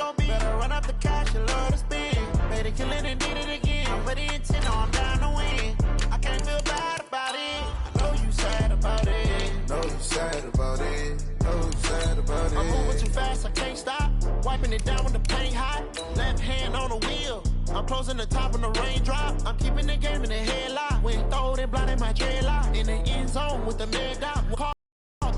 go be. Better run up the cash and love to spend. Made a killing and did it again. But the intent, no, I'm down to win. I can't feel bad about it. I know you sad about it. Know you sad about it. Know you sad about it. I'm moving too fast, I can't stop. Wiping it down with the paint hot. Left hand on the wheel. I'm closing the top on the raindrop. I'm keeping the game in the headlock. When throwed and blinded my dreadlock. In the end zone with the mad dot.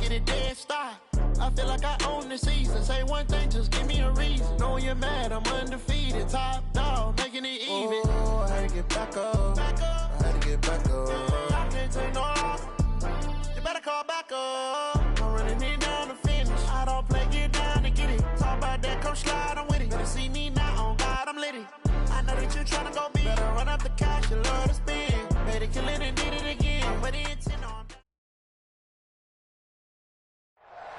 Get it dead stop. I feel like I own the season. Say one thing, just give me a reason. Knowing you're mad, I'm undefeated. Top dog, making it even. Oh, I had to get back up. Back up. I had to get back up. I can't take no off. You better call back up. I'm running it down to finish. I don't play, get down to get it. Talk about that, come slide, I'm with it. Better see me now, on God, I'm lit it. I know that you're trying to go big. Better run up the cash, you love to spend. Made a killing and did it again. But the intent on.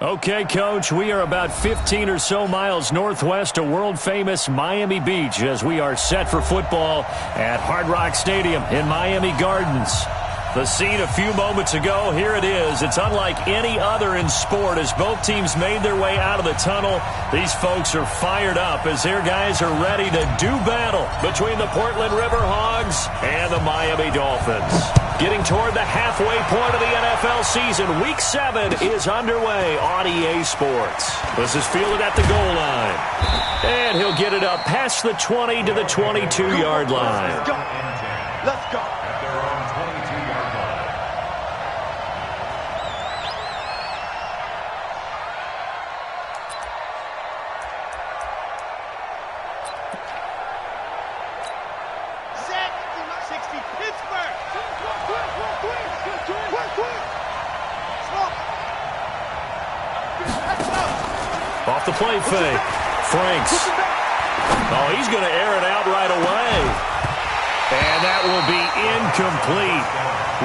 Okay, Coach, we are about 15 or so miles northwest of world-famous Miami Beach as we are set for football at Hard Rock Stadium in Miami Gardens. The scene a few moments ago, here it is. It's unlike any other in sport as both teams made their way out of the tunnel. These folks are fired up as their guys are ready to do battle between the Portland River Hogs and the Miami Dolphins. Getting toward the halfway point of the NFL season, Week 7 is underway on EA Sports. This is fielded at the goal line. And he'll get it up past the 20 to the 22-yard line. Let's go. Let's go. Off the play fake. Franks. Oh, he's going to air it out right away. And that will be incomplete.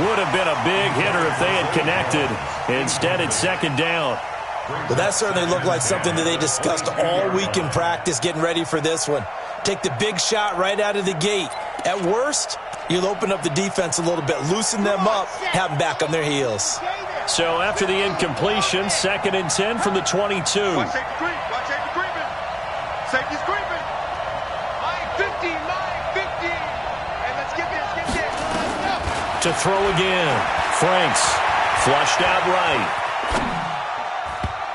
Would have been a big hitter if they had connected. Instead, it's second down. But that certainly looked like something that they discussed all week in practice getting ready for this one. Take the big shot right out of the gate. At worst, you'll open up the defense a little bit, loosen them up, have them back on their heels. So after the incompletion, 2nd and 10 from the 22. Watch safety creep. Watch safety creeping. Safety's creeping. Line 50, line 50. And let's get this, get this. To throw again. Franks flushed out right.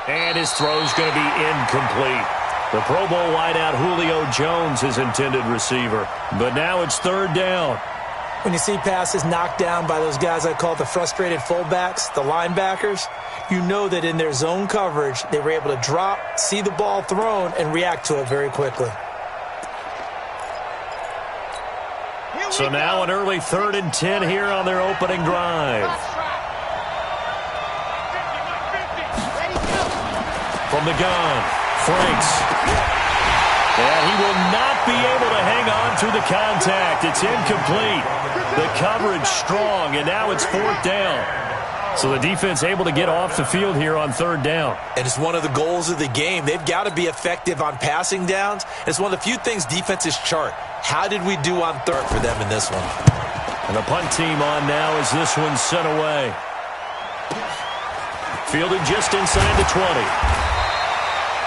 And his throw's going to be incomplete. The Pro Bowl wideout Julio Jones is intended receiver. But now it's 3rd down. When you see passes knocked down by those guys I call the frustrated fullbacks, the linebackers, you know that in their zone coverage, they were able to drop, see the ball thrown, and react to it very quickly. So now an early 3rd and 10 here on their opening drive. From the gun, Franks. And he will not be able to hang on through the contact. It's incomplete. The coverage strong, and now it's 4th down. So the defense able to get off the field here on 3rd down. And it's one of the goals of the game. They've got to be effective on passing downs. It's one of the few things defenses chart. How did we do on 3rd for them in this one? And the punt team on now as this one's sent away. Fielded just inside the 20.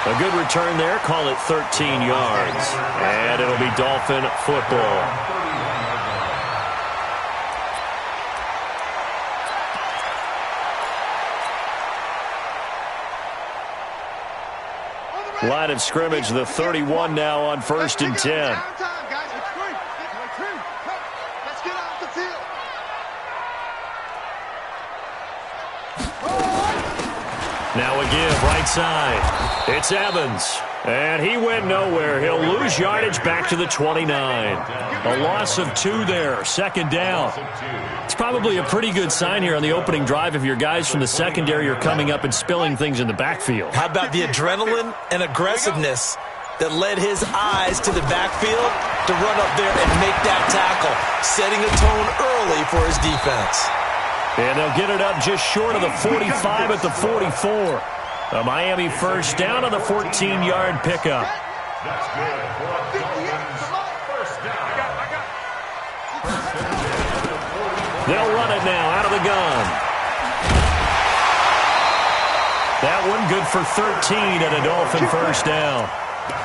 A good return there. Call it 13 yards. And it'll be Dolphin football. Line of scrimmage, the 31 now on 1st and 10. Now a give, right side. It's Evans. And he went nowhere. He'll lose yardage back to the 29. A loss of 2 there, 2nd down. It's probably a pretty good sign here on the opening drive if your guys from the secondary are coming up and spilling things in the backfield. How about the adrenaline and aggressiveness that led his eyes to the backfield to run up there and make that tackle, setting a tone early for his defense. And they'll get it up just short of the 45 at the 44. A Miami 1st down on the 14-yard pickup. That's good. First down. They'll run it now out of the gun. That one good for 13 and a Dolphin 1st down.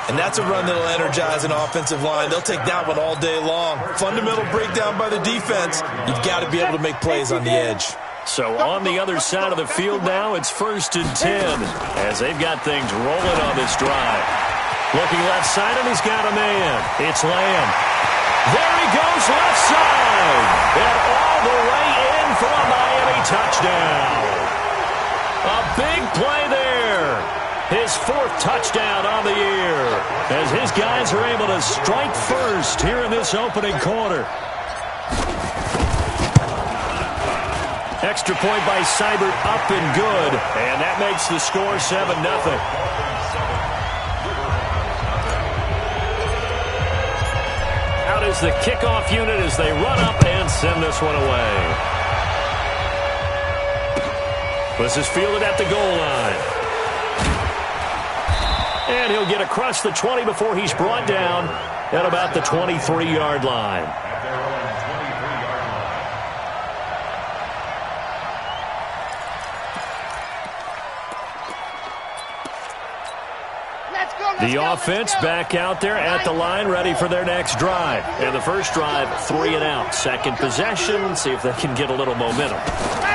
And that's a run that'll energize an offensive line. They'll take that one all day long. Fundamental breakdown by the defense. You've got to be able to make plays on the edge. So on the other side of the field now, it's 1st and 10 as they've got things rolling on this drive. Looking left side, and he's got a man. It's Lamb. There he goes left side. And all the way in for a Miami touchdown. A big play there. His 4th touchdown on the year as his guys are able to strike first here in this opening quarter. Extra point by Seibert, up and good. And that makes the score 7-0. Out is the kickoff unit as they run up and send this one away. This is fielded at the goal line. And he'll get across the 20 before he's brought down at about the 23-yard line. The offense back out there at the line, ready for their next drive. And the first drive, 3 and out. Second possession, see if they can get a little momentum.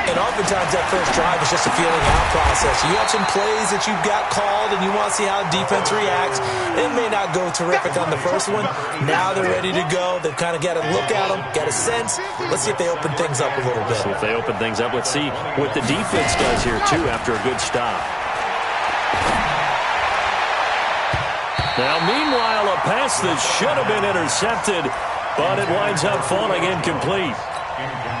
And oftentimes that first drive is just a feeling out process. You have some plays that you've got called, and you want to see how the defense reacts. It may not go terrific on the first one. Now they're ready to go. They've kind of got to look at them, got a sense. Let's see if they open things up a little bit. See if they open things up. Let's see what the defense does here, too, after a good stop. Now, meanwhile, a pass that should have been intercepted, but it winds up falling incomplete.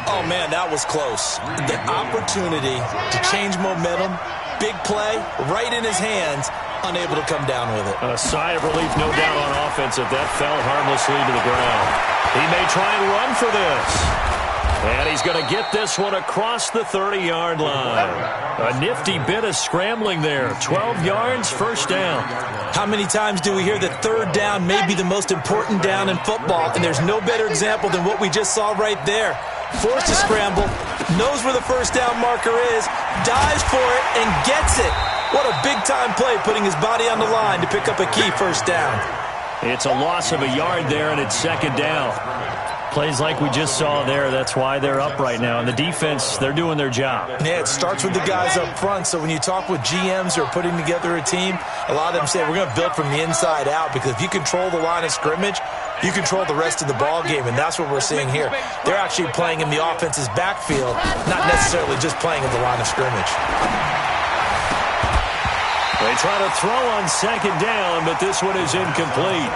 Oh, man, that was close. The opportunity to change momentum, big play, right in his hands, unable to come down with it. A sigh of relief, no doubt, on offense if that fell harmlessly to the ground. He may try and run for this. And he's going to get this one across the 30-yard line. A nifty bit of scrambling there. 12 yards, first down. How many times do we hear that third down may be the most important down in football? And there's no better example than what we just saw right there. Forced to scramble, knows where the first down marker is, dives for it, and gets it. What a big-time play, putting his body on the line to pick up a key first down. It's a loss of a yard there, and it's second down. Plays like we just saw there, that's why they're up right now. And the defense, they're doing their job. Yeah, it starts with the guys up front. So when you talk with GMs who are putting together a team, a lot of them say we're going to build from the inside out, because if you control the line of scrimmage, you control the rest of the ball game, and that's what we're seeing here. They're actually playing in the offense's backfield, not necessarily just playing in the line of scrimmage. They try to throw on second down, but this one is incomplete.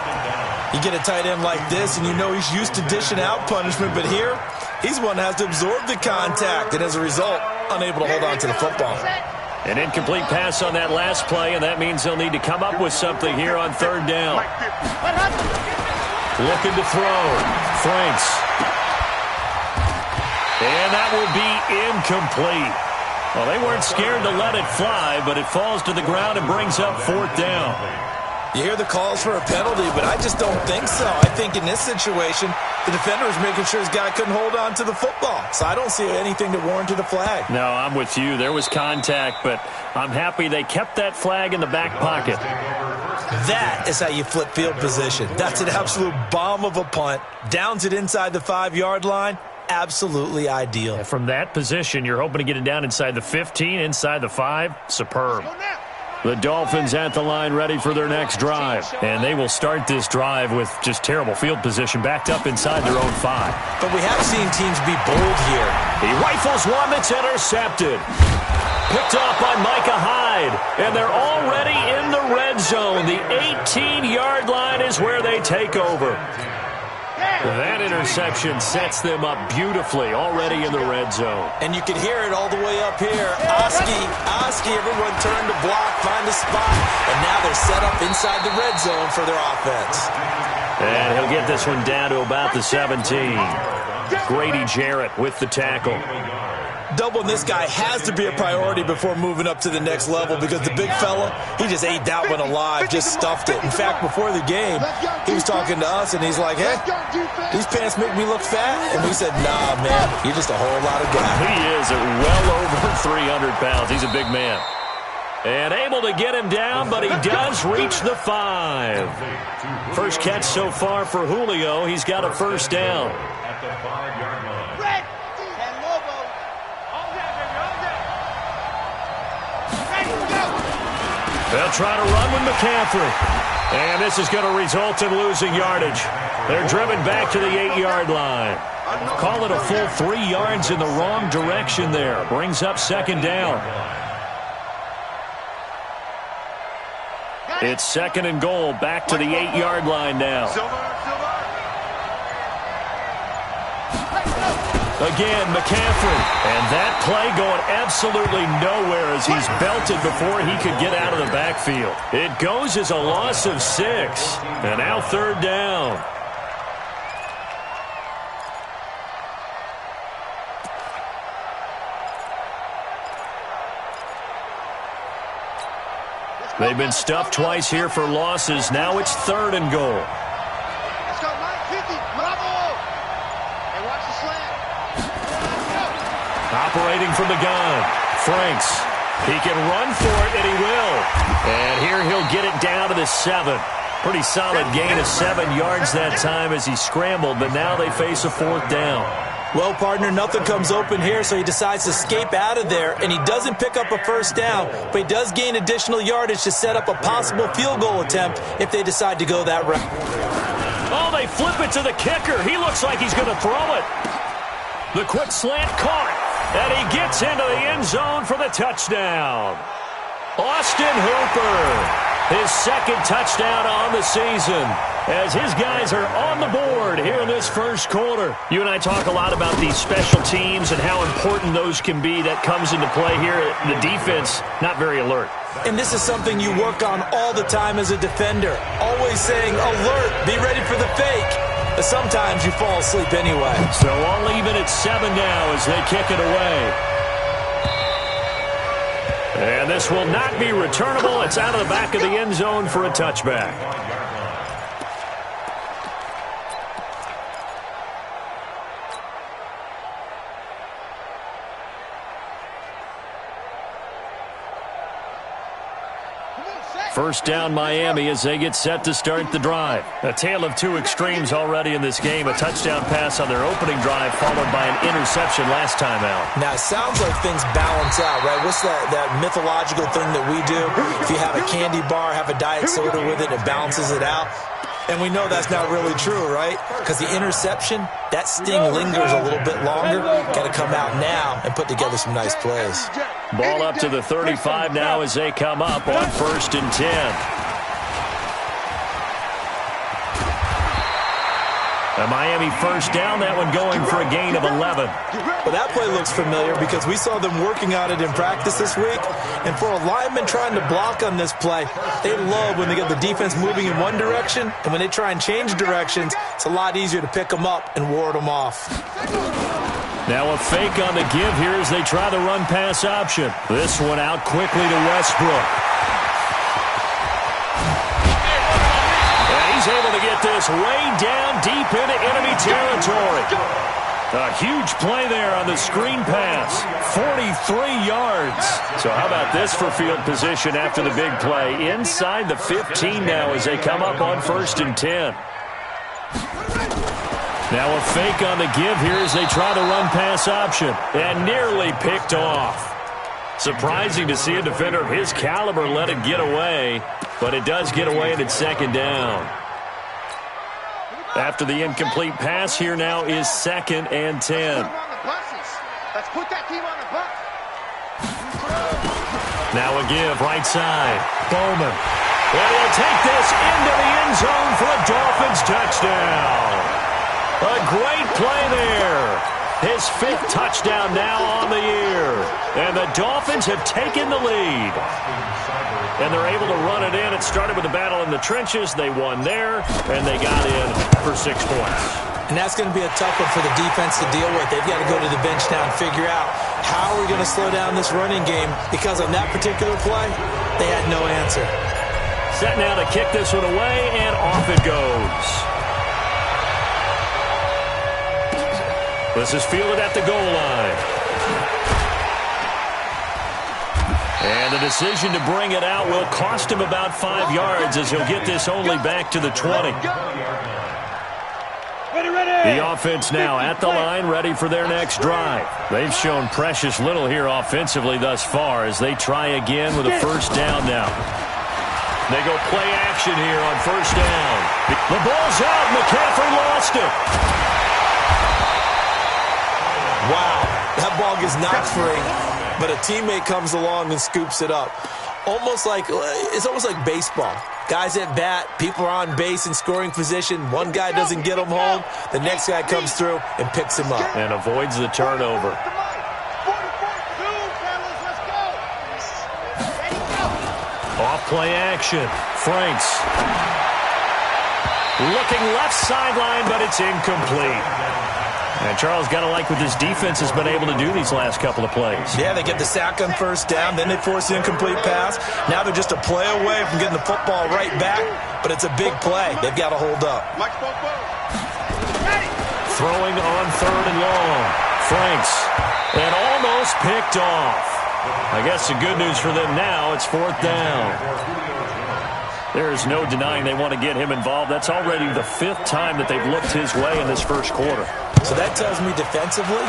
You get a tight end like this, and you know he's used to dishing out punishment, but here, he's one that has to absorb the contact, and as a result, unable to hold on to the football. An incomplete pass on that last play, and that means they'll need to come up with something here on third down. Looking to throw. Franks. And that will be incomplete. Well, they weren't scared to let it fly, but it falls to the ground and brings up fourth down. You hear the calls for a penalty, but I just don't think so. I think in this situation, the defender was making sure his guy couldn't hold on to the football. So I don't see anything that warranted a flag. No, I'm with you. There was contact, but I'm happy they kept that flag in the back pocket. That is how you flip field position. That's an absolute bomb of a punt. Downs it inside the 5-yard line. Absolutely ideal. And from that position, you're hoping to get it down inside the 15, inside the 5. Superb. The Dolphins at the line, ready for their next drive. And they will start this drive with just terrible field position, backed up inside their own 5. But we have seen teams be bold here. He rifles one that's intercepted. Picked off by Micah Hyde. And they're already in the red zone. The 18-yard line is where they take over. That interception sets them up beautifully, already in the red zone. And you can hear it all the way up here. Oski, everyone turned to block, find a spot, and now they're set up inside the red zone for their offense. And he'll get this one down to about the 17. Grady Jarrett with the tackle. Doubling this guy has to be a priority before moving up to the next level, because the big fella, he just ate that one alive, just stuffed it. In fact, before the game, he was talking to us, and he's like, hey, these pants make me look fat. And we said, nah, man, you're just a whole lot of guy. He is at well over 300 pounds. He's a big man. And able to get him down, but he does reach the 5. First catch so far for Julio. He's got a first down. At the 5-yard line. Red. And Lobo. All that, baby. All that. Ready, go. They'll try to run with McCaffrey. And this is going to result in losing yardage. They're driven back to the 8-yard line. Call it a full 3 yards in the wrong direction there. Brings up second down. It's second and goal, back to the 8-yard line now. Again, McCaffrey. And that play going absolutely nowhere as he's belted before he could get out of the backfield. It goes as a loss of 6. And now third down. They've been stuffed twice here for losses. Now it's third and goal. Let's go, 950. Bravo. And watch the slant. Operating from the gun. Franks. He can run for it, and he will. And here he'll get it down to the 7. Pretty solid gain of 7 yards that time as he scrambled, but now they face a fourth down. Well, partner, nothing comes open here, so he decides to escape out of there, and he doesn't pick up a first down, but he does gain additional yardage to set up a possible field goal attempt if they decide to go that route. Oh, they flip it to the kicker. He looks like he's going to throw it. The quick slant caught, and he gets into the end zone for the touchdown. Austin Hooper, his second touchdown on the season, as his guys are on the board here in this first quarter. You and I talk a lot about these special teams and how important those can be. That comes into play here. The defense, not very alert. And this is something you work on all the time as a defender. Always saying, alert, be ready for the fake. But sometimes you fall asleep anyway. So all even at 7 now as they kick it away. And this will not be returnable. It's out of the back of the end zone for a touchback. First down Miami as they get set to start the drive. A tale of two extremes already in this game. A touchdown pass on their opening drive followed by an interception last time out. Now, it sounds like things balance out, right? What's that mythological thing that we do? If you have a candy bar, have a diet soda with it, it balances it out. And we know that's not really true, right? Because the interception, that sting lingers a little bit longer. Got to come out now and put together some nice plays. Ball up to the 35 now as they come up on 1st and 10. A Miami first down, that one going for a gain of 11. Well, that play looks familiar because we saw them working on it in practice this week. And for a lineman trying to block on this play, they love when they get the defense moving in one direction. And when they try and change directions, it's a lot easier to pick them up and ward them off. Now a fake on the give here as they try the run-pass option. This one out quickly to Westbrook. He's able to get this way down deep into enemy territory. A huge play there on the screen pass. 43 yards. So how about this for field position after the big play? Inside the 15 now as they come up on 1st and 10. Now a fake on the give here as they try the run-pass option. And nearly picked off. Surprising to see a defender of his caliber let it get away. But it does get away and it's second down. After the incomplete pass, here now is 2nd and 10. Let's put that team on the bus. Now a give, right side. Bowman. And he'll take this into the end zone for a Dolphins touchdown. A great play there. His 5th touchdown now on the year. And the Dolphins have taken the lead. And they're able to run it in. It started with a battle in the trenches. They won there, and they got in for 6 points. And that's going to be a tough one for the defense to deal with. They've got to go to the bench now and figure out how are we going to slow down this running game, because on that particular play, they had no answer. Set now to kick this one away, and off it goes. This is fielded at the goal line. And the decision to bring it out will cost him about 5 yards as he'll get this only back to the 20. The offense now at the line, ready for their next drive. They've shown precious little here offensively thus far as they try again with a first down now. They go play action here on first down. The ball's out. McCaffrey lost it. Wow, that ball gets knocked free, but a teammate comes along and scoops it up. It's almost like baseball. Guys at bat, people are on base in scoring position. One guy doesn't get him home. The next guy comes through and picks him up. And avoids the turnover. Off play action. Franks. Looking left sideline, but it's incomplete. And Charles, got to like what this defense has been able to do these last couple of plays. Yeah, they get the sack on first down, then they force the incomplete pass. Now they're just a play away from getting the football right back, but it's a big play. They've got to hold up. Throwing on third and long. Franks. And almost picked off. I guess the good news for them now, it's fourth down. There's no denying they want to get him involved. That's already the 5th time that they've looked his way in this first quarter. So that tells me defensively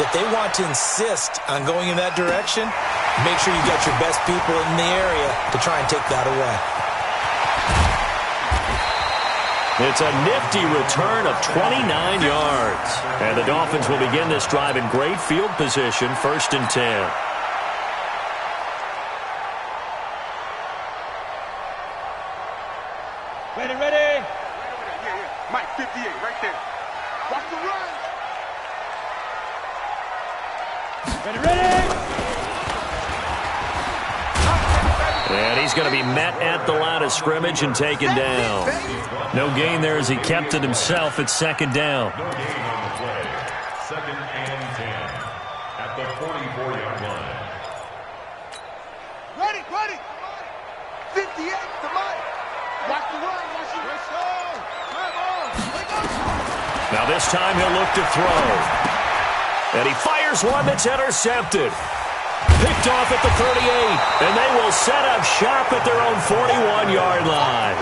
that they want to insist on going in that direction. Make sure you got your best people in the area to try and take that away. It's a nifty return of 29 yards. And the Dolphins will begin this drive in great field position, 1st and 10. Ready. Mike, 58, right there. Watch the run. Ready. And he's going to be met at the line of scrimmage and taken down. No gain there as he kept it himself at 2nd down. No gain on the play. 2nd and 10 at the 44-yard line. Ready. 58, come on. Watch the run. Now this time he'll look to throw. And he fires one that's intercepted. Picked off at the 38. And they will set up shop at their own 41-yard line.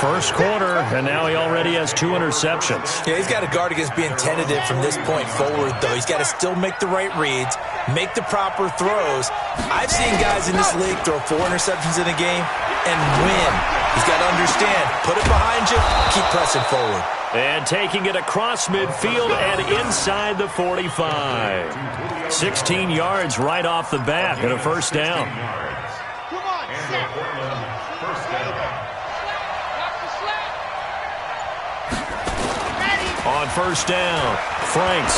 First quarter, and now he already has 2 interceptions. Yeah, he's got to guard against being tentative from this point forward, though. He's got to still make the right reads, make the proper throws. I've seen guys in this league throw 4 interceptions in a game and win. He's got to understand, put it behind you, keep pressing forward. And taking it across midfield and inside the 45. 16 yards right off the bat and a first down. Come on, First down. On first down, Franks.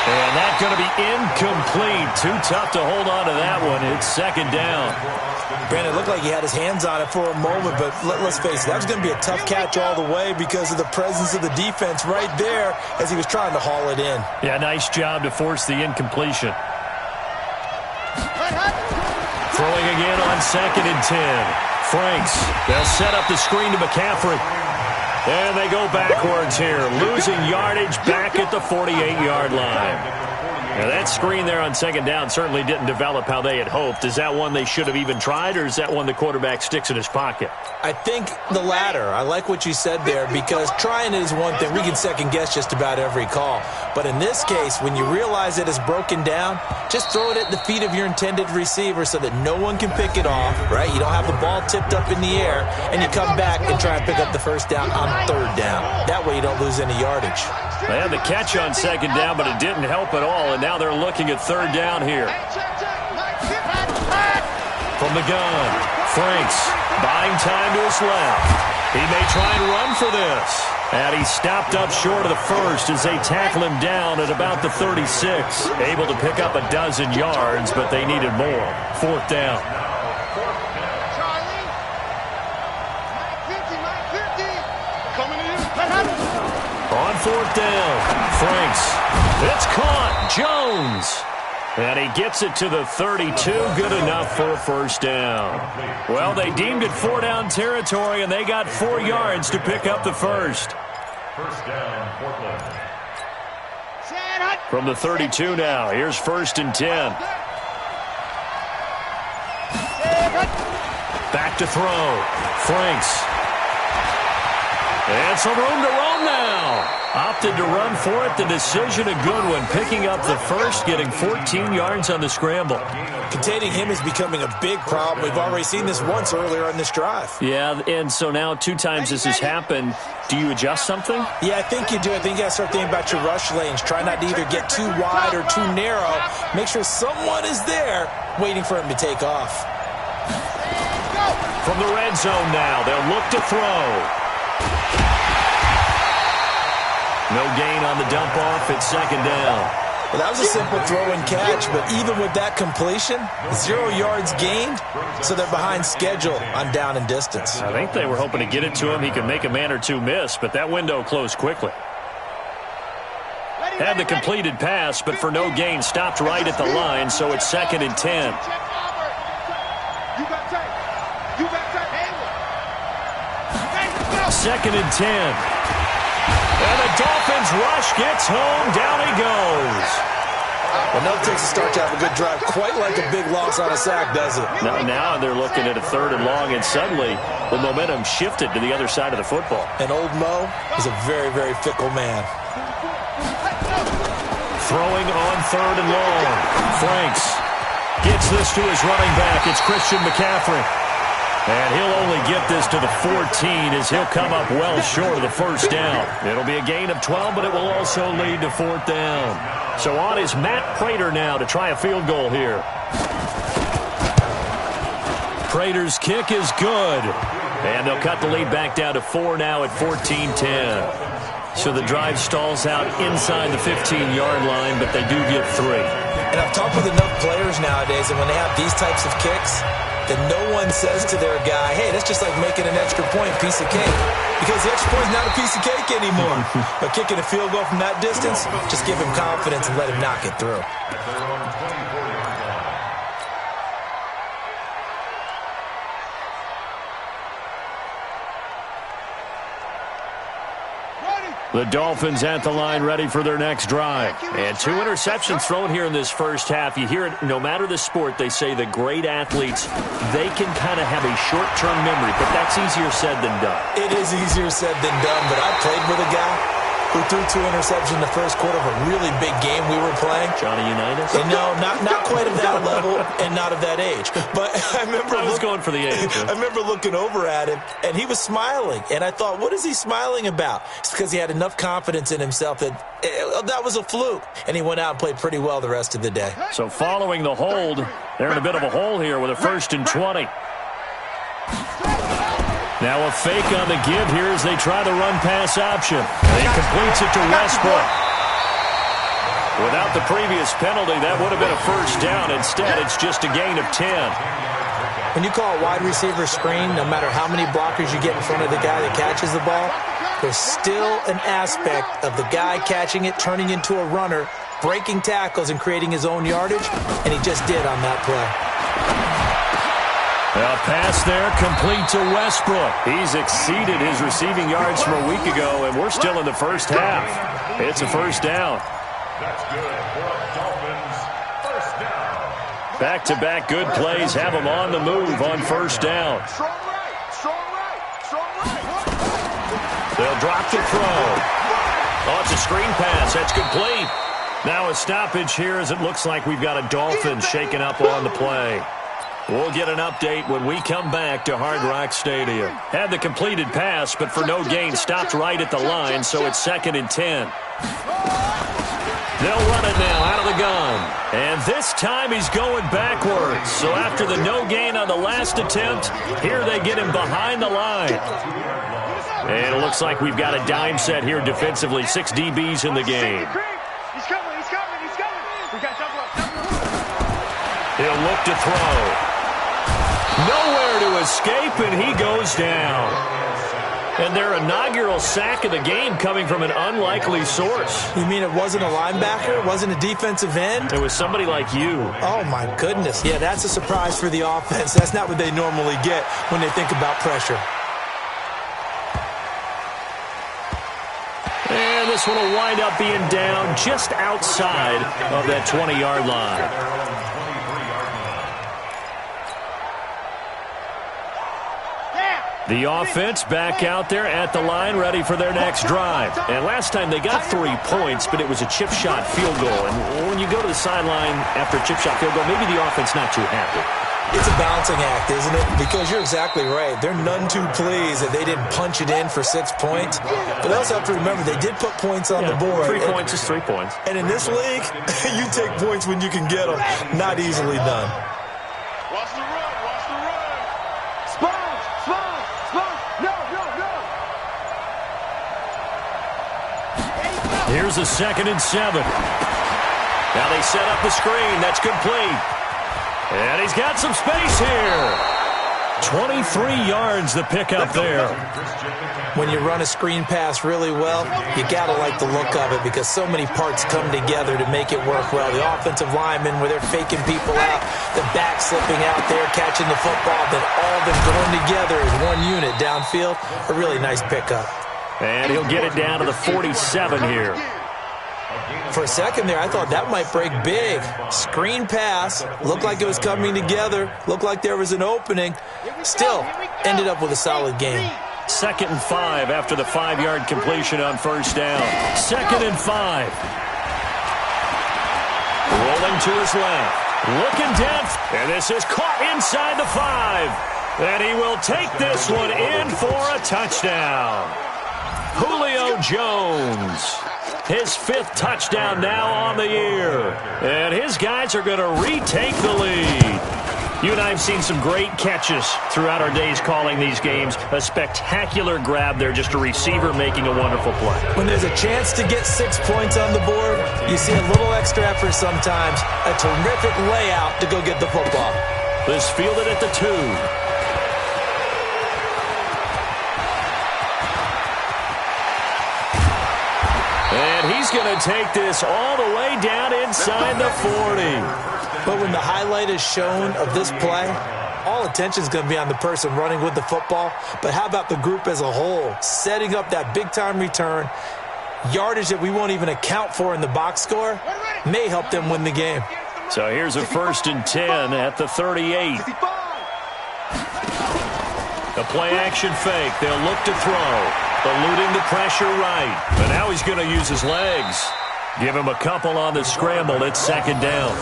And that's going to be incomplete. Too tough to hold on to that one. It's 2nd down. Brandon, it looked like he had his hands on it for a moment, but let's face it, that was going to be a tough catch all the way because of the presence of the defense right there as he was trying to haul it in. Yeah, nice job to force the incompletion. Throwing again on 2nd and 10. Franks, they'll set up the screen to McCaffrey. And they go backwards here, losing yardage back at the 48-yard line. Now that screen there on 2nd down certainly didn't develop how they had hoped. Is that one they should have even tried, or is that one the quarterback sticks in his pocket? I think the latter. I like what you said there because trying it is one thing. We can second-guess just about every call. But in this case, when you realize it is broken down, just throw it at the feet of your intended receiver so that no one can pick it off, right? You don't have the ball tipped up in the air, and you come back and try and pick up the first down on 3rd down. That way you don't lose any yardage. They had the catch on 2nd down, but it didn't help at all, and now they're looking at 3rd down here. From the gun, Franks buying time to his left. He may try and run for this. And he stopped up short of the first as they tackle him down at about the 36. Able to pick up a dozen yards, but they needed more. 4th down. On 4th down, Franks. It's caught. Jones. And he gets it to the 32. Good enough for a first down. Well, they deemed it 4-down territory, and they got 4 yards to pick up the first. First down, Portland. From the 32 now, here's 1st and 10. to throw. Franks. And some room to roam now. Opted to run for it. The decision a good one. Picking up the first, getting 14 yards on the scramble. Containing him is becoming a big problem. We've already seen this once earlier on this drive. Yeah, and so now 2 times this has happened. Do you adjust something? Yeah, I think you do. I think you got to start thinking about your rush lanes. Try not to either get too wide or too narrow. Make sure someone is there waiting for him to take off. From the red zone now, they'll look to throw. No gain on the dump-off. It's second down. Well, that was a simple throw and catch, but even with that completion, 0 yards gained, so they're behind schedule on down and distance. I think they were hoping to get it to him. He could make a man or two miss, but that window closed quickly. Had the completed pass, but for no gain, stopped right at the line, so it's second and 10. Second and 10. And the Dolphins rush gets home. Down he goes. Well, no takes a start to have a good drive. Quite like a big loss on a sack, does it? Now they're looking at a 3rd and long, and suddenly the momentum shifted to the other side of the football. And old Mo is a very, very fickle man. Throwing on 3rd and long. Franks gets this to his running back. It's Christian McCaffrey. And he'll only get this to the 14 as he'll come up well short of the first down. It'll be a gain of 12, but it will also lead to 4th down. So on is Matt Prater now to try a field goal here. Prater's kick is good. And they'll cut the lead back down to 4 now at 14-10. So the drive stalls out inside the 15-yard line, but they do get 3. And I've talked with enough players nowadays, and when they have these types of kicks, that no one says to their guy, hey, that's just like making an extra point, piece of cake. Because the extra point is not a piece of cake anymore. But kicking a field goal from that distance, just give him confidence and let him knock it through. The Dolphins at the line ready for their next drive. And 2 interceptions thrown here in this first half. You hear it, no matter the sport, they say the great athletes, they can kind of have a short-term memory, but that's easier said than done. It is easier said than done, but I played with a guy who threw 2 interceptions in the first quarter of a really big game we were playing. Johnny Unitas? And no, not quite of that level and not of that age. But I remember I was going for the age. I remember looking over at him, and he was smiling. And I thought, what is he smiling about? It's because he had enough confidence in himself that that was a fluke. And he went out and played pretty well the rest of the day. So following the hold, they're in a bit of a hole here with a 1st and 20. Now a fake on the give here as they try the run-pass option. And completes it to Westbrook. Without the previous penalty, that would have been a 1st down. Instead, it's just a gain of 10. When you call a wide receiver screen, no matter how many blockers you get in front of the guy that catches the ball, there's still an aspect of the guy catching it, turning into a runner, breaking tackles and creating his own yardage, and he just did on that play. A pass there complete to Westbrook. He's exceeded his receiving yards from a week ago, and we're still in the first half. It's a 1st down. That's good for a Dolphins 1st down. Back-to-back good plays have them on the move on 1st down. Strong right, strong right, strong right. They'll drop the throw. Oh, it's a screen pass. That's complete. Now a stoppage here as it looks like we've got a Dolphins shaking up on the play. We'll get an update when we come back to Hard Rock Stadium. Had the completed pass, but for no gain, stopped right at the line, so it's 2nd and 10. They'll run it now out of the gun. And this time he's going backwards. So after the no gain on the last attempt, here they get him behind the line. And it looks like we've got a dime set here defensively. 6 DBs in the game. He's coming, he's coming, he's coming. We got double up. He'll look to throw. Nowhere to escape, and he goes down. And their inaugural sack of the game coming from an unlikely source. You mean it wasn't a linebacker? It wasn't a defensive end? It was somebody like you. Oh, my goodness. Yeah, that's a surprise for the offense. That's not what they normally get when they think about pressure. And this one will wind up being down just outside of that 20-yard line. The offense back out there at the line, ready for their next drive. And last time they got 3 points, but it was a chip shot field goal. And when you go to the sideline after a chip shot field goal, maybe the offense not too happy. It's a balancing act, isn't it? Because you're exactly right. They're none too pleased that they didn't punch it in for 6 points. But they also have to remember they did put points on the board. 3 points is 3 points. And in this league, you take points when you can get them. Not easily done. Watch the run. Watch the run. Sponge. No. Here's a 2nd and 7. Now they set up the screen. That's complete. And he's got some space here. 23 yards the pickup there. When you run a screen pass really well, you got to like the look of it because so many parts come together to make it work well. The offensive linemen, where they're faking people out, the back slipping out there, catching the football, then all of them going together as one unit downfield. A really nice pickup. And he'll get it down to the 47 here. For a second there, I thought that might break big. Screen pass. Looked like it was coming together. Looked like there was an opening. Still, ended up with a solid game. 2nd and 5 after the 5-yard completion on 1st down. 2nd and 5. Rolling to his left. Looking depth. And this is caught inside the 5. And he will take this one in for a touchdown. Julio Jones. His 5th touchdown now on the year. And his guys are going to retake the lead. You and I have seen some great catches throughout our days calling these games. A spectacular grab there, just a receiver making a wonderful play. When there's a chance to get 6 points on the board, you see a little extra effort sometimes. A terrific layout to go get the football. This fielded at the 2. And he's going to take this all the way down inside the 40. But when the highlight is shown of this play, all attention is going to be on the person running with the football. But how about the group as a whole? Setting up that big-time return, yardage that we won't even account for in the box score, may help them win the game. So here's a 1st and 10 at the 38. The play-action fake. They'll look to throw. Eluding the pressure right. But now he's going to use his legs. Give him a couple on the scramble. It's 2nd down.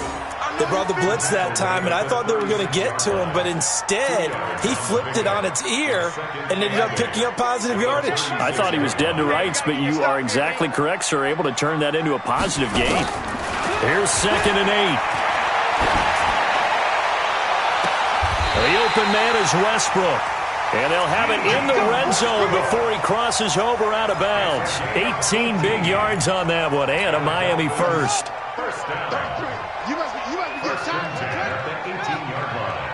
They brought the blitz that time, and I thought they were going to get to him, but instead, he flipped it on its ear and ended up picking up positive yardage. I thought he was dead to rights, but you are exactly correct, sir. Able to turn that into a positive gain. Here's 2nd and 8. The open man is Westbrook. And they'll have it in the red zone before he crosses over out of bounds. 18 big yards on that one, and a Miami first. First down. You must be getting shot. At the 18-yard line.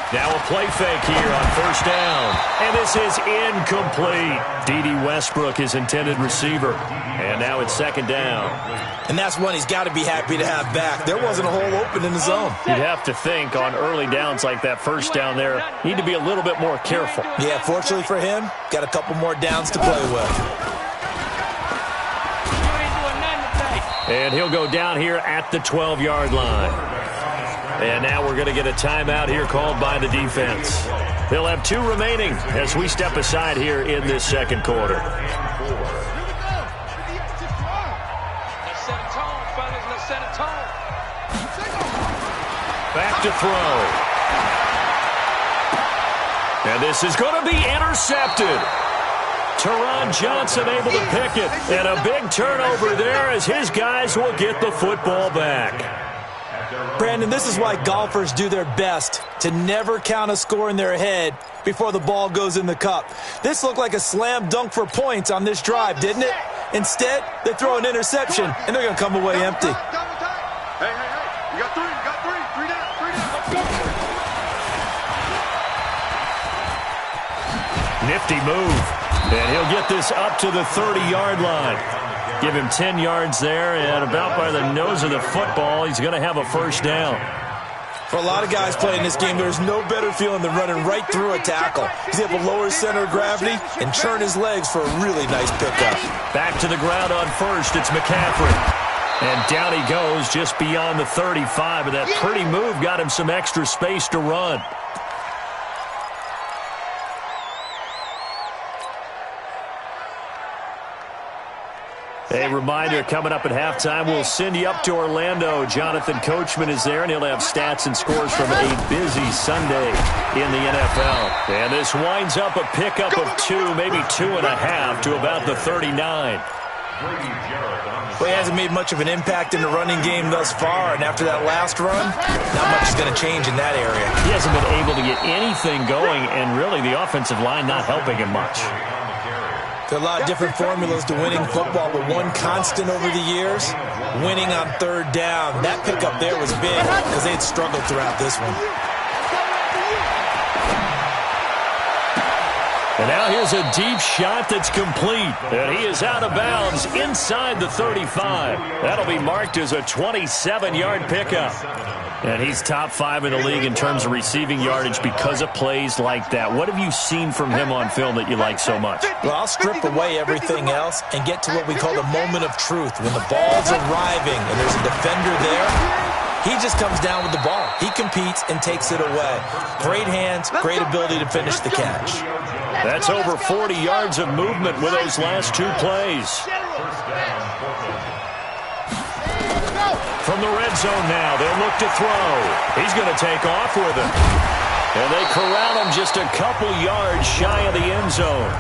Now a play fake here on 1st down. And this is incomplete. D.D. Westbrook, his intended receiver. And now it's 2nd down. And that's one he's got to be happy to have back. There wasn't a hole open in the zone. You'd have to think on early downs like that 1st down there, need to be a little bit more careful. Yeah, fortunately for him, got a couple more downs to play with. And he'll go down here at the 12-yard line. And now we're going to get a timeout here called by the defense. They'll have 2 remaining as we step aside here in this 2nd quarter. Back to throw. And this is going to be intercepted. Teron Johnson able to pick it. And a big turnover there as his guys will get the football back. Brandon, this is why golfers do their best to never count a score in their head before the ball goes in the cup. This looked like a slam dunk for points on this drive, didn't it? Instead, they throw an interception, and they're going to come away empty. Hey. You got 3. Three down. Nifty move. And he'll get this up to the 30-yard line. Give him 10 yards there, and about by the nose of the football, he's going to have a 1st down. For a lot of guys playing this game, there's no better feeling than running right through a tackle. He's able to lower his center of gravity and churn his legs for a really nice pickup. Back to the ground on 1st, it's McCaffrey. And down he goes just beyond the 35, and that pretty move got him some extra space to run. A reminder, coming up at halftime, we'll send you up to Orlando. Jonathan Coachman is there, and he'll have stats and scores from a busy Sunday in the NFL. And this winds up a pickup of 2, maybe 2.5 to about the 39. Well, he hasn't made much of an impact in the running game thus far, and after that last run, not much is going to change in that area. He hasn't been able to get anything going, and really the offensive line not helping him much. There are a lot of different formulas to winning football, but one constant over the years, winning on third down. That pickup there was big because they had struggled throughout this one. And now here's a deep shot that's complete. And he is out of bounds inside the 35. That'll be marked as a 27-yard pickup. And he's top 5 in the league in terms of receiving yardage because of plays like that. What have you seen from him on film that you like so much? Well, I'll strip away everything else and get to what we call the moment of truth. When the ball's arriving and there's a defender there, he just comes down with the ball. He competes and takes it away. Great hands, great ability to finish the catch. That's over 40 yards of movement with those last 2 plays. From the red zone now, they'll look to throw. He's going to take off with it. And they corral him just a couple yards shy of the end zone.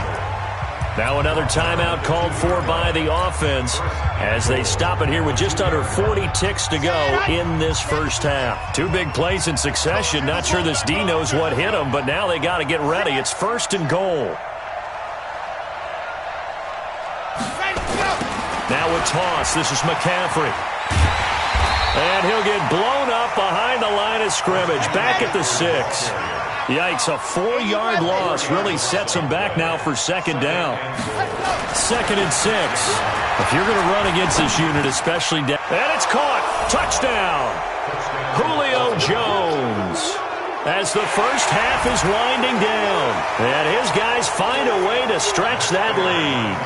Now another timeout called for by the offense as they stop it here with just under 40 ticks to go in this first half. 2 big plays in succession. Not sure this D knows what hit them, but now they got to get ready. It's 1st and goal. Now a toss. This is McCaffrey. And he'll get blown up behind the line of scrimmage. Back at the 6. Yikes, a 4-yard loss really sets him back now for 2nd down. 2nd and 6. If you're going to run against this unit, especially down. And it's caught. Touchdown. Julio Jones. As the first half is winding down. And his guys find a way to stretch that lead.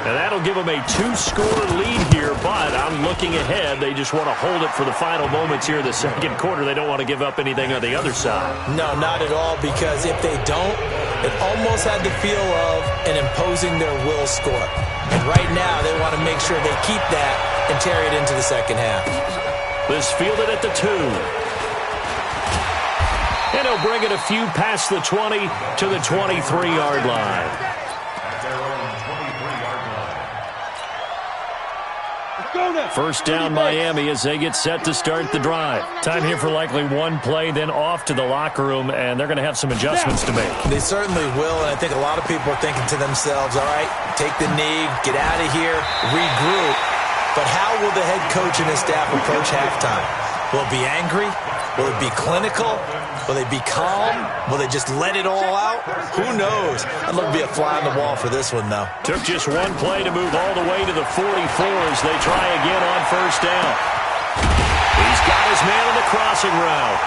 And that'll give them a 2-score lead here, but I'm looking ahead. They just want to hold it for the final moments here in the 2nd quarter. They don't want to give up anything on the other side. No, not at all, because if they don't, it almost had the feel of an imposing their will score. And right now, they want to make sure they keep that and carry it into the 2nd half. This fielded at the 2. And he'll bring it a few past the 20 to the 23-yard line. First down Miami as they get set to start the drive. Time here for likely 1 play, then off to the locker room, and they're going to have some adjustments to make. They certainly will, and I think a lot of people are thinking to themselves, all right, take the knee, get out of here, regroup. But how will the head coach and his staff approach halftime? Will it be angry? Will it be clinical? Will they be calm? Will they just let it all out? Who knows? I'd love to be a fly on the wall for this one, though. Took just 1 play to move all the way to the 44 as they try again on first down. He's got his man on the crossing route.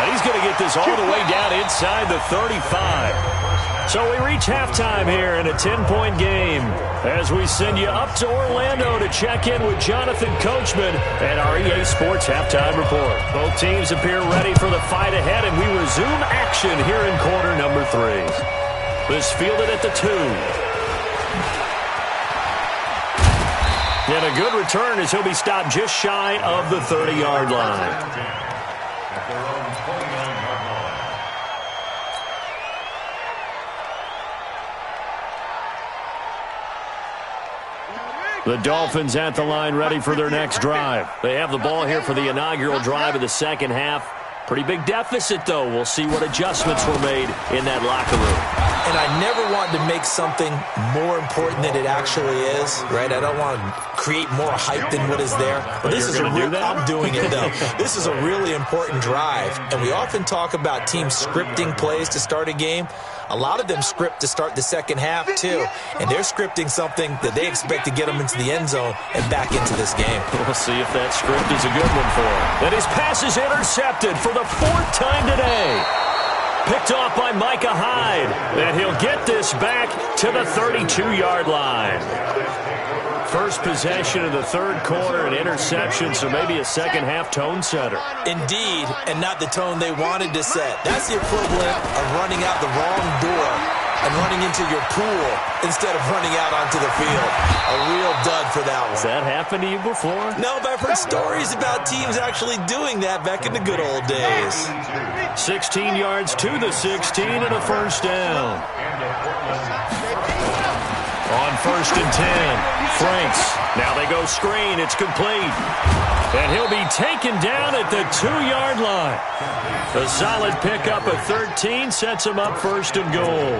And he's going to get this all the way down inside the 35. So we reach halftime here in a 10-point game as we send you up to Orlando to check in with Jonathan Coachman and our EA Sports Halftime Report. Both teams appear ready for the fight ahead, and we resume action here in quarter number 3. This fielded at the 2. And a good return as he'll be stopped just shy of the 30-yard line. The Dolphins at the line ready for their next drive. They have the ball here for the inaugural drive of the 2nd half. Pretty big deficit, though. We'll see what adjustments were made in that locker room. And I never want to make something more important than it actually is, right? I don't want to create more hype than what is there. But this is I'm doing it, though. This is a really important drive. And we often talk about teams scripting plays to start a game. A lot of them script to start the 2nd half, too. And they're scripting something that they expect to get them into the end zone and back into this game. We'll see if that script is a good one for him. And his pass is intercepted for the 4th time today. Picked off by Micah Hyde. And he'll get this back to the 32-yard line. First possession of the third quarter, an interception, so maybe a second-half tone setter. Indeed, and not the tone they wanted to set. That's the equivalent of running out the wrong door and running into your pool instead of running out onto the field. A real dud for that one. Has that happened to you before? No, but I've heard stories about teams actually doing that back in the good old days. 16 yards to the 16 and a first down. On 1st and 10, Franks. Now they go screen. It's complete. And he'll be taken down at the 2-yard line. A solid pickup of 13 sets him up 1st and goal.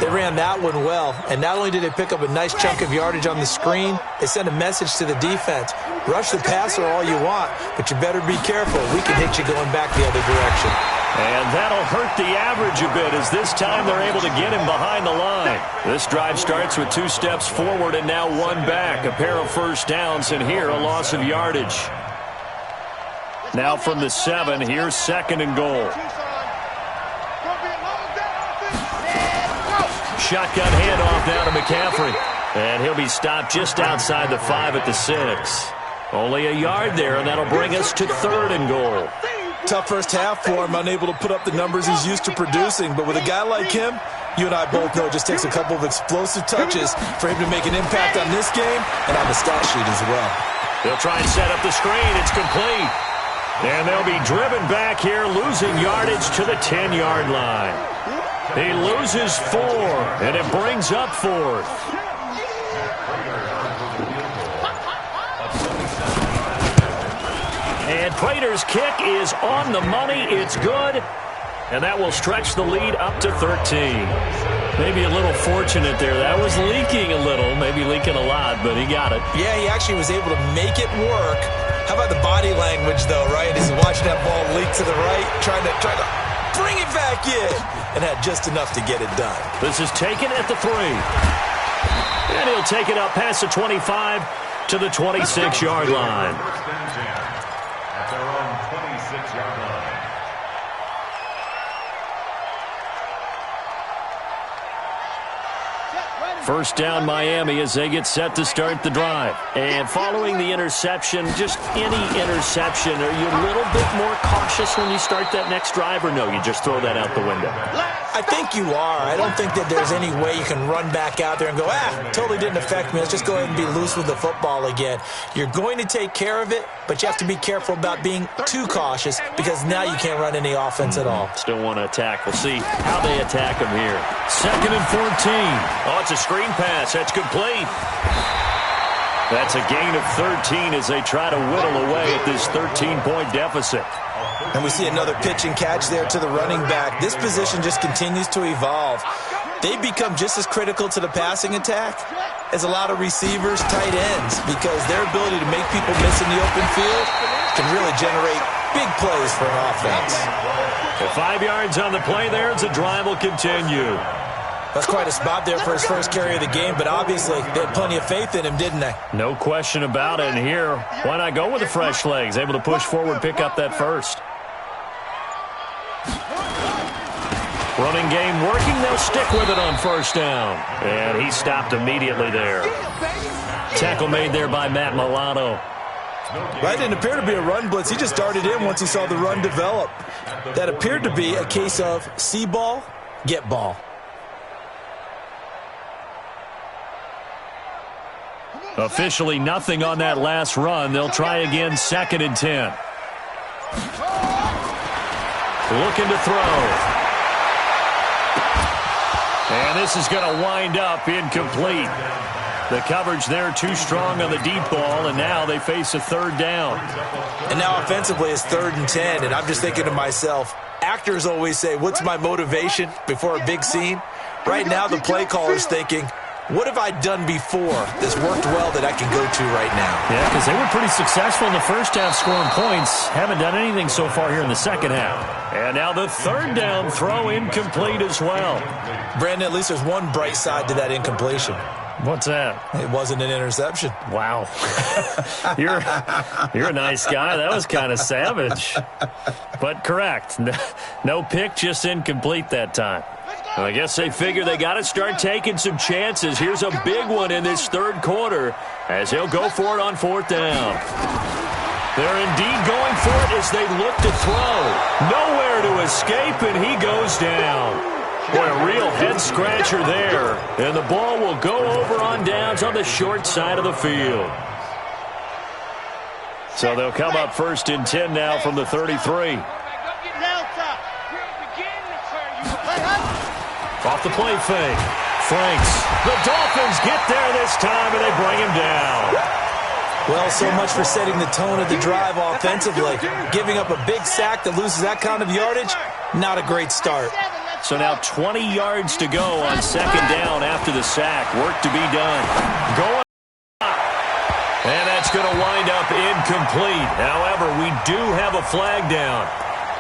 They ran that one well, and not only did they pick up a nice chunk of yardage on the screen, they sent a message to the defense. Rush the passer all you want, but you better be careful. We can hit you going back the other direction. And that'll hurt the average a bit as this time they're able to get him behind the line. This drive starts with 2 steps forward and now 1 back. A pair of first downs, and here a loss of yardage. Now from the 7, here's 2nd and goal. Shotgun handoff now to McCaffrey. And he'll be stopped just outside the 5 at the 6. Only a yard there, and that'll bring us to 3rd and goal. Tough first half for him, unable to put up the numbers he's used to producing. But with a guy like him, you and I both know it just takes a couple of explosive touches for him to make an impact on this game and on the stat sheet as well. They'll try and set up the screen. It's complete. And they'll be driven back here, losing yardage to the 10-yard line. He loses 4, and it brings up 4th. And Prater's kick is on the money. It's good. And that will stretch the lead up to 13. Maybe a little fortunate there. That was leaking a little, maybe leaking a lot, but he got it. Yeah, he actually was able to make it work. How about the body language, though, right? As he watched that ball leak to the right, trying to bring it back in, and had just enough to get it done. This is taken at the 3. And he'll take it up past the 25 to the 26-yard line. At their own 26-yard line. First down Miami as they get set to start the drive. And following the interception, just any interception, are you a little bit more cautious when you start that next drive, or no, you just throw that out the window? I think you are. I don't think that there's any way you can run back out there and go, totally didn't affect me. Let's just go ahead and be loose with the football again. You're going to take care of it, but you have to be careful about being too cautious because now you can't run any offense at all. Still want to attack. We'll see how they attack them here. 2nd and 14. Oh, it's a screen pass. That's complete. That's a gain of 13 as they try to whittle away at this 13-point deficit. And we see another pitch and catch there to the running back. This position just continues to evolve. They become just as critical to the passing attack as a lot of receivers, tight ends, because their ability to make people miss in the open field can really generate big plays for an offense. The 5 yards on the play there as the drive will continue. That's quite a spot there for his first carry of the game, but obviously they had plenty of faith in him, didn't they? No question about it. And here, why not go with the fresh legs? Able to push forward, pick up that first. Running game working. They'll stick with it on first down. And he stopped immediately there. Tackle made there by Matt Milano. That didn't appear to be a run blitz. He just darted in once he saw the run develop. That appeared to be a case of see ball, get ball. Officially nothing on that last run. They'll try again, 2nd and 10. Looking to throw. And this is going to wind up incomplete. The coverage there too strong on the deep ball, and now they face a 3rd down. And now offensively it's 3rd and 10, and I'm just thinking to myself, actors always say, what's my motivation before a big scene? Right now the play caller's thinking, what have I done before that's worked well that I can go to right now? Yeah, because they were pretty successful in the first half scoring points. Haven't done anything so far here in the second half. And now the 3rd down throw incomplete as well. Brandon, at least there's one bright side to that incompletion. What's that? It wasn't an interception. Wow. You're a nice guy. That was kind of savage. But correct. No pick, just incomplete that time. Well, I guess they figure they got to start taking some chances. Here's a big one in this third quarter as he'll go for it on fourth down. They're indeed going for it as they look to throw. Nowhere to escape, and he goes down. Boy, a real head-scratcher there. And the ball will go over on downs on the short side of the field. So they'll come up first and 10 now from the 33. Off the play fake. Franks. The Dolphins get there this time, and they bring him down. Well, so much for setting the tone of the drive offensively. Giving up a big sack that loses that kind of yardage, not a great start. So now 20 yards to go on second down after the sack. Work to be done. Going up. And that's going to wind up incomplete. However, we do have a flag down.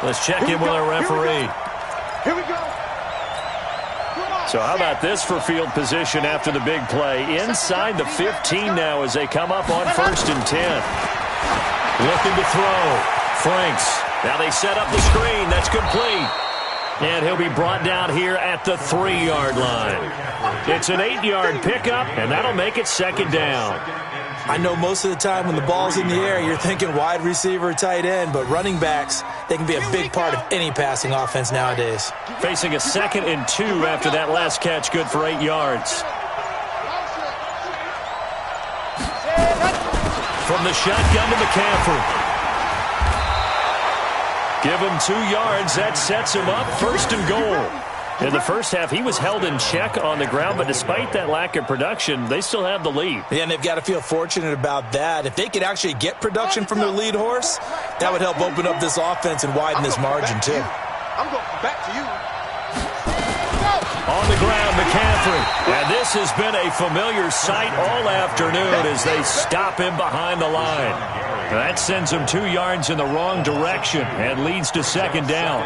Let's check in with our referee. Here we go. So how about this for field position after the big play? Inside the 15 now as they come up on first and 10. Looking to throw. Franks. Now they set up the screen. That's complete. And he'll be brought down here at the 3-yard line. It's an 8-yard pickup, and that'll make it second down. I know most of the time when the ball's in the air, you're thinking wide receiver, tight end, but running backs, they can be a big part of any passing offense nowadays. Facing a 2nd and 2 after that last catch, good for 8 yards. From the shotgun to McCaffrey. Give him 2 yards. That sets him up first and goal. In the first half, he was held in check on the ground, but despite that lack of production, they still have the lead. Yeah, and they've got to feel fortunate about that. If they could actually get production from their lead horse, that would help open up this offense and widen this margin, too. I'm going back to you. On the ground, McCaffrey. And this has been a familiar sight all afternoon as they stop him behind the line. That sends him 2 yards in the wrong direction and leads to second down.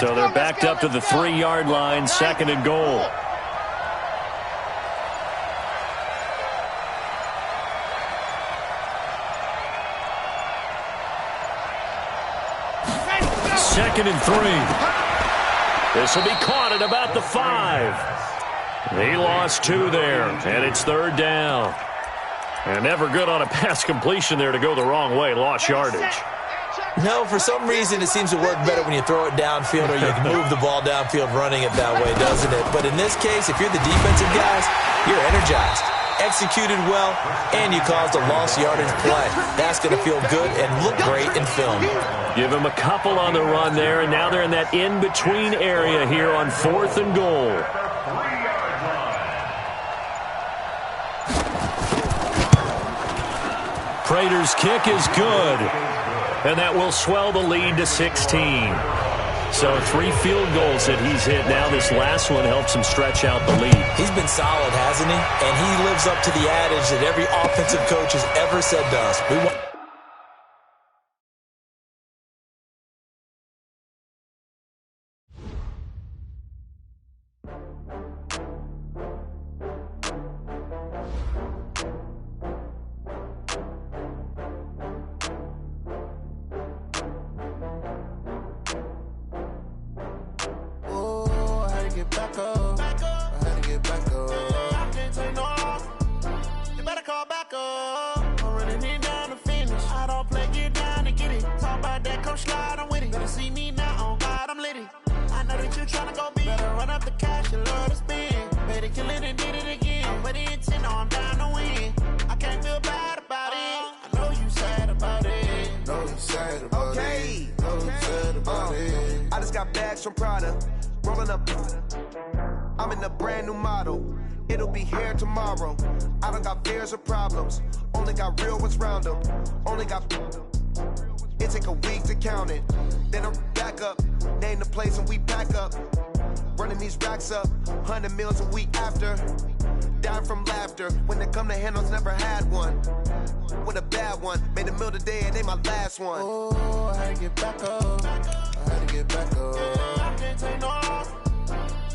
So they're backed up to the 3-yard line, second and goal. Second and 3. This will be caught at about the 5. He lost 2 there, and it's third down. And never good on a pass completion there to go the wrong way. Lost yardage. No, for some reason it seems to work better when you throw it downfield or you can move the ball downfield running it that way, doesn't it? But in this case, if you're the defensive guys, you're energized, executed well, and you caused a lost yardage play. That's going to feel good and look great in film. Give him a couple on the run there, and now they're in that in-between area here on fourth and goal. Prater's kick is good, and that will swell the lead to 16. So 3 field goals that he's hit now. This last one helps him stretch out the lead. He's been solid, hasn't he? And he lives up to the adage that every offensive coach has ever said to us. We want from Prada, rolling up. I'm in a brand new model. It'll be here tomorrow. I don't got fears or problems. Only got real ones round them. Only got. It take a week to count it. Then I'm back up. Name the place and we pack up. Running these racks up. 100 meals a week after. Dying from laughter. When it come to handles, never had one. With a bad one. Made a meal today and they my last one. Oh, I had to get back up. I had to get back up. I can't take no loss.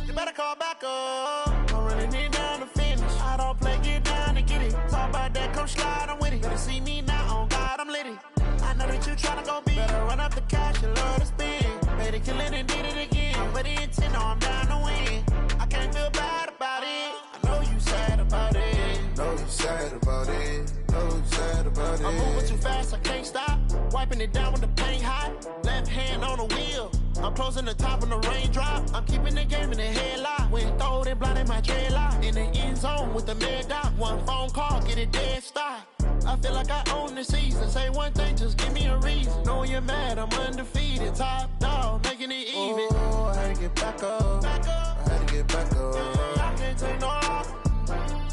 You better call back up. I'm running it down to finish. I don't play, get down and get it. Talk about that, come slide, I'm with it. Better see me now, on God, I'm litty. I know that you tryna go big. Better run up the cash, you love to spend. Better kill it and did it again. I'm with the intent, no, I'm down to win. I can't feel bad about it. I know you sad about it. Know you sad about it. Know you sad about it. I'm moving too fast, I can't stop. Wiping it down with the paint hot. Left hand on the wheel. I'm closing the top on the raindrop. I'm keeping the game in the headlock. When throwed and blinded my dreadlock. In the end zone with the mad dot. One phone call, get it dead stop. I feel like I own the season. Say one thing, just give me a reason. Knowing you're mad, I'm undefeated. Top dog, making it even. Oh, I had to get back up. Back up. I had to get back up. Yeah, I can't take no loss.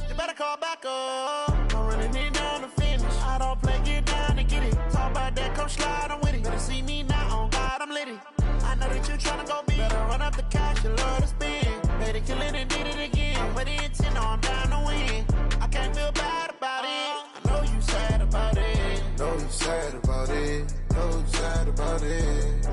You better call back up. I'm running it down to finish. I don't play, get down and get it. Talk about that, come slide, I'm with it. Better see me now, on God, I'm litty. I know that you tryna go big. Better run up the cash, you love to spend. Better kill it and did it again. But the intent, no, I'm down to win. I can't feel bad about it. I know you sad about it. Know you sad about it. Know you sad about it.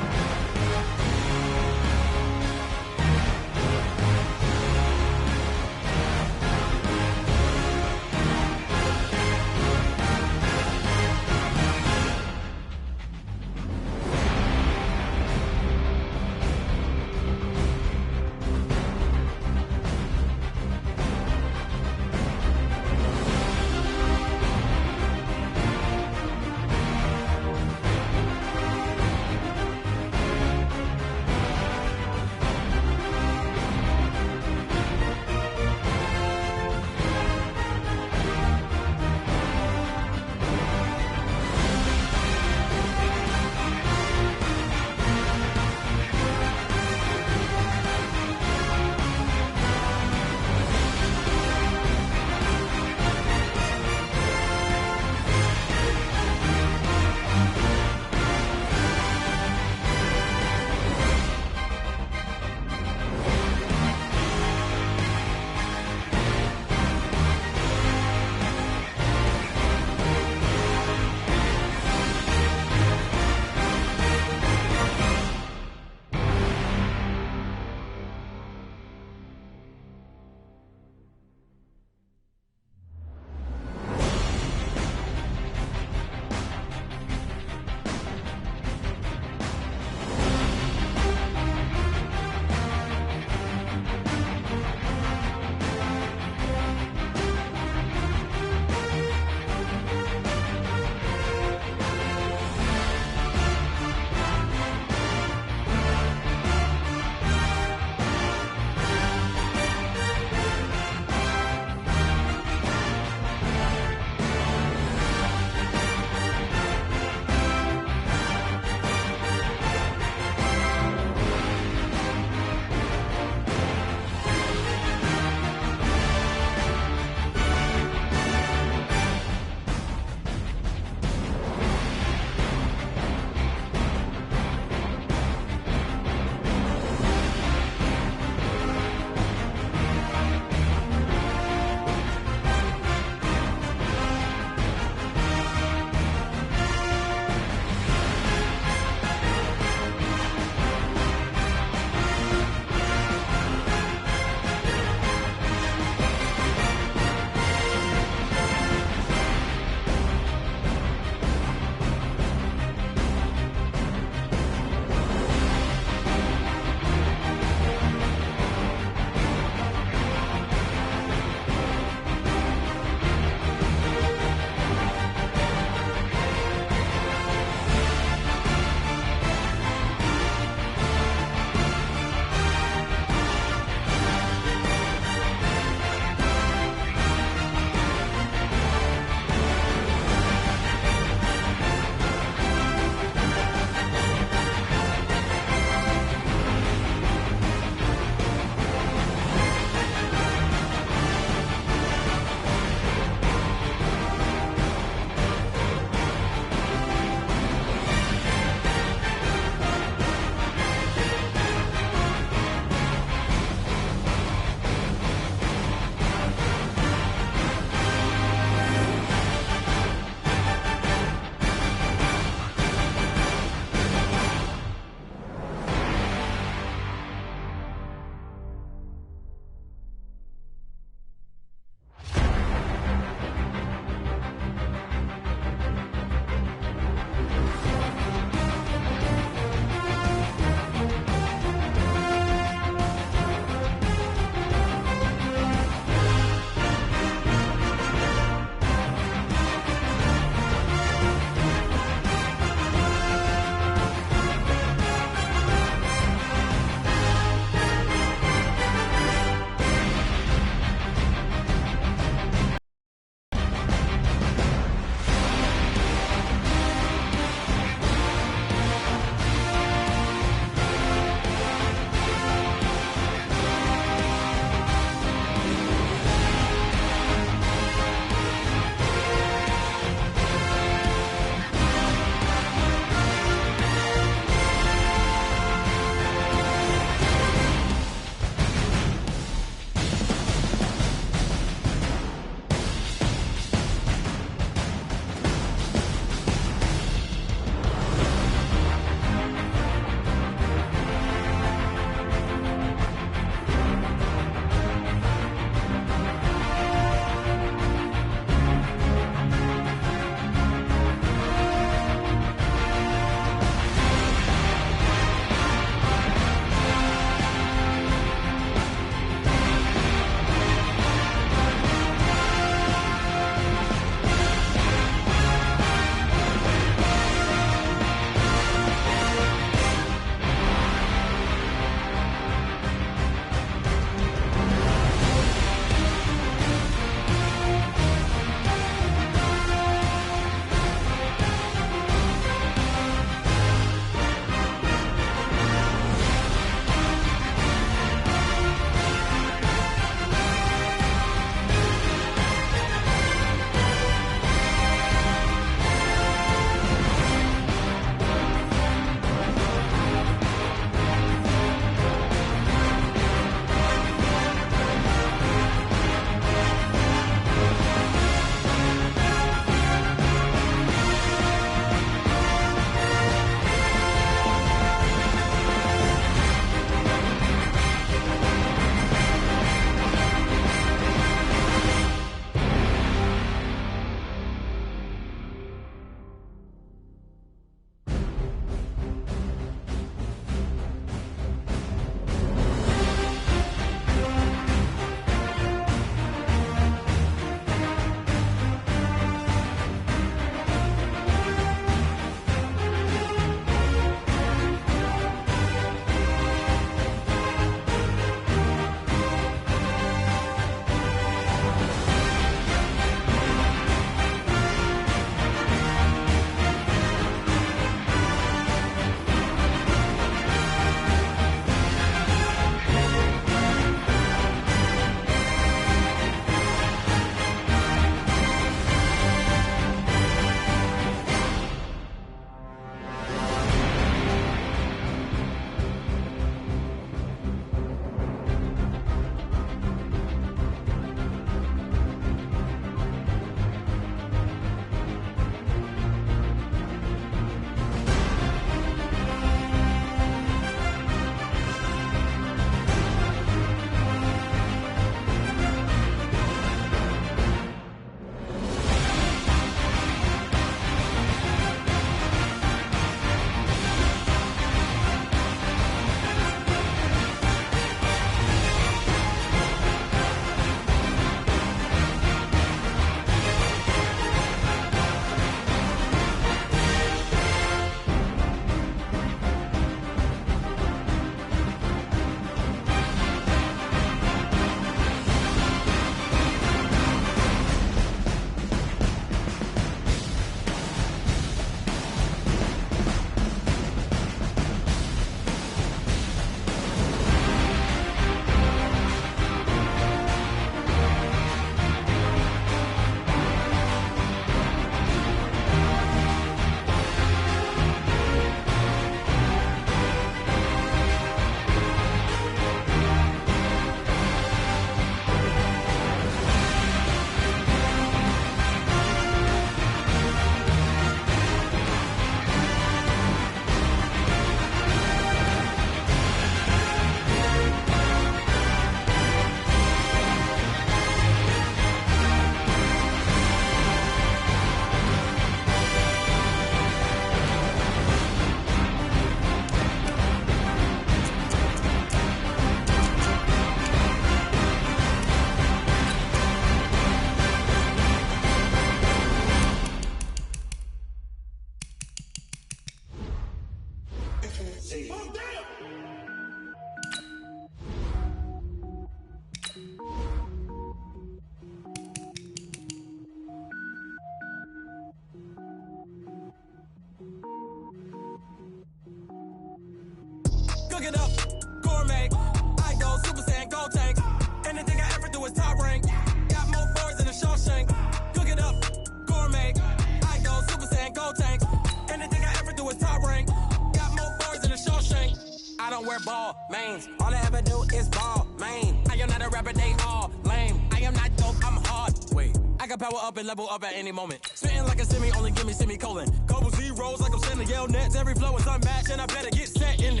don't wear ball mains. All I ever do is ball main. I am not a rapper, they all lame. I am not dope, I'm hard. Wait, I can power up and level up at any moment. Spitting like a semi, only give me semicolon. Couple zeros like I'm sending yell nets. Every flow is unmatched and I better get set in.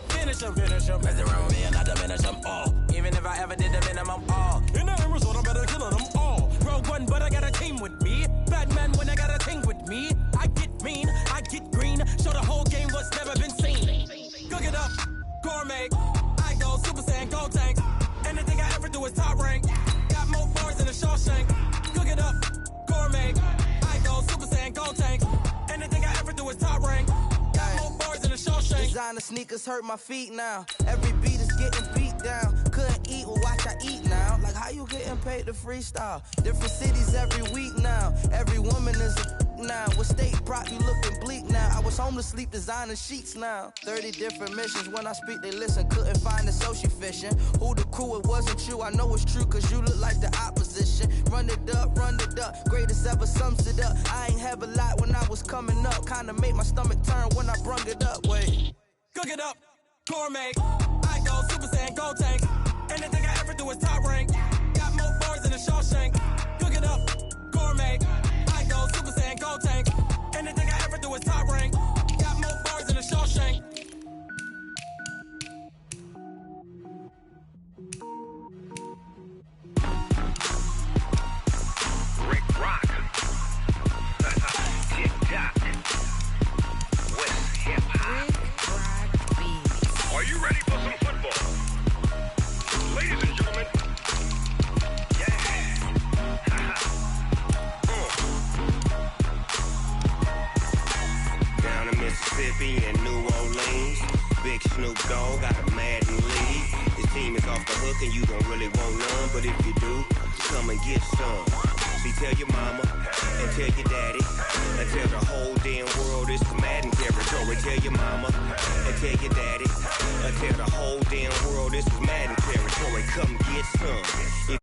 Finish them. Mess around with me and I diminish them all. Even if I ever did the minimum all. In the result, I'm better killing them all. Rogue one, but I got a team with me. Batman when I got a team with me. I get mean, I get green. Show the whole game what's never been seen. Cook it up, gourmet. I go Super Saiyan, Gold Tank. Anything I ever do is top rank. Got more bars than a Shawshank. Cook it up, gourmet. I go Super Saiyan, Gold Tank. Anything I ever do is top rank. Got more bars than a Shawshank. Designer sneakers hurt my feet now. Every beat is getting beat down. Couldn't eat, well watch I eat now. Like how you getting paid to freestyle? Different cities every week now. Every woman is a now. With state prop, you looking bleak now. I was home to sleep, designer sheets now. 30 different missions. When I speak, they listen. Couldn't find it, so she fishing. Who the crew? It wasn't you. I know it's true, cause you look like the opposition. Run it up. Greatest ever sums it up. I ain't have a lot when I was coming up. Kinda made my stomach turn when I brung it up. Wait. Cook it up, gourmet. I go Super Saiyan, Gold Tank. Anything I ever do is top rank. Got more bars than a Shawshank. Cook it up, gourmet. I go Super Saiyan, Gold Tank. Anything I ever do is top rank. Got more bars than a Shawshank. Rick Rock. Tick-tock. West hip-hop. Are you ready for some football? Ladies and gentlemen. Yeah. Down in Mississippi and New Orleans, Big Snoop Dogg got a Madden league. His team is off the hook and you don't really want none, but if you do, come and get some. See, tell your mama and tell your daddy and tell the whole damn world it's the Madden territory. Tell your mama and tell your daddy and tell the whole damn world this is Madden territory. Come get some.